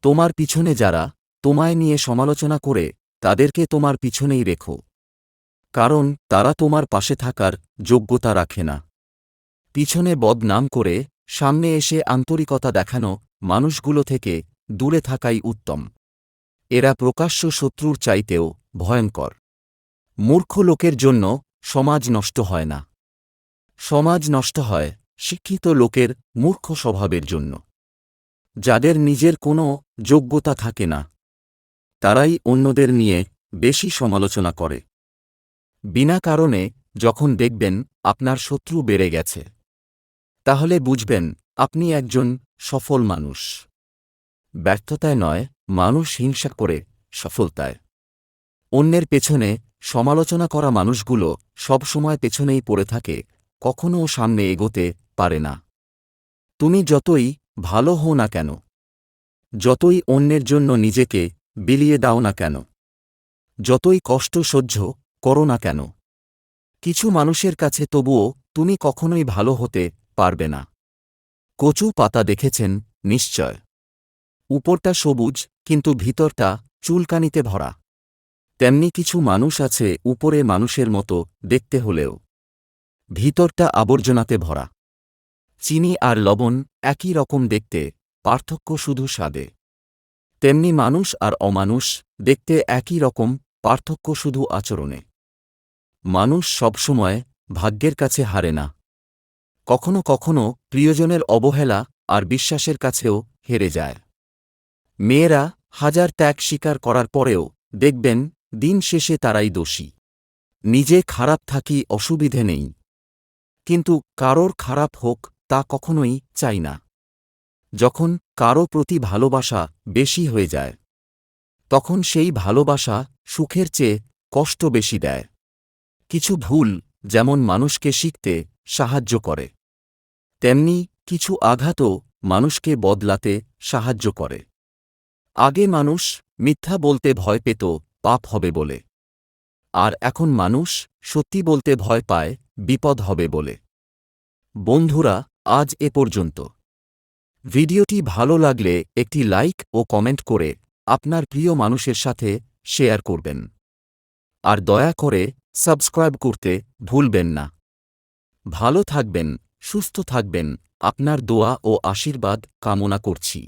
তোমার পিছনে যারা তোমায় নিয়ে সমালোচনা করে তাদেরকে তোমার পিছনেই রেখো, কারণ তারা তোমার পাশে থাকার যোগ্যতা রাখে না। পিছনে বদনাম করে সামনে এসে আন্তরিকতা দেখানো মানুষগুলো থেকে দূরে থাকাই উত্তম। এরা প্রকাশ্য শত্রুর চাইতেও ভয়ঙ্কর। মূর্খ লোকের জন্য সমাজ নষ্ট হয় না, সমাজ নষ্ট হয় শিক্ষিত লোকের মূর্খ স্বভাবের জন্য। যাদের নিজের কোনো যোগ্যতা থাকে না, তারাই অন্যদের নিয়ে বেশি সমালোচনা করে। বিনা কারণে যখন দেখবেন আপনার শত্রু বেড়ে গেছে, তাহলে বুঝবেন আপনি একজন সফল মানুষ। ব্যর্থতায় নয়, মানুষ হিংসা করে সফলতায়। অন্যের পেছনে সমালোচনা করা মানুষগুলো সবসময় পেছনেই পড়ে থাকে, কখনও সামনে এগোতে পারে না। তুমি যতই ভালো হও না কেন, যতই অন্যের জন্য নিজেকে বিলিয়ে দাও না কেন, যতই কষ্ট সহ্য করো না কেন, কিছু মানুষের কাছে তবুও তুমি কখনোই ভালো হতে পারবে না। কচু পাতা দেখেছেন নিশ্চয়, উপরটা সবুজ কিন্তু ভিতরটা চুলকানিতে ভরা। তেমনি কিছু মানুষ আছে উপরে মানুষের মতো দেখতে হলেও ভিতরটা আবর্জনাতে ভরা। চিনি আর লবণ একই রকম দেখতে, পার্থক্য শুধু স্বাদে। তেমনি মানুষ আর অমানুষ দেখতে একই রকম, পার্থক্য শুধু আচরণে। মানুষ সবসময় ভাগ্যের কাছে হারে না, কখনো কখনো প্রিয়জনের অবহেলা আর বিশ্বাসের কাছেও হেরে যায়। মেয়েরা হাজার ত্যাগ স্বীকার করার পরেও দেখবেন দিন শেষে তারাই দোষী। নিজে খারাপ থাকি অসুবিধে নেই, কিন্তু কারোর খারাপ হোক তা কখনোই চাই না। যখন কারো প্রতি ভালোবাসা বেশি হয়ে যায়, তখন সেই ভালোবাসা সুখের চেয়ে কষ্ট বেশি দেয়। কিছু ভুল যেমন মানুষকে শিখতে সাহায্য করে, তেমনি কিছু আঘাতও মানুষকে বদলাতে সাহায্য করে। আগে মানুষ মিথ্যা বলতে ভয় পেত পাপ হবে বলে, আর এখন মানুষ সত্যি বলতে ভয় পায় বিপদ হবে বলে। বন্ধুরা, আজ এ পর্যন্ত। ভিডিওটি ভালো লাগলে একটি লাইক ও কমেন্ট করে আপনার প্রিয় মানুষের সাথে শেয়ার করবেন, আর দয়া করে সাবস্ক্রাইব করতে ভুলবেন না। ভালো থাকবেন, সুস্থ থাকবেন, আপনার দোয়া ও আশীর্বাদ কামনা করছি।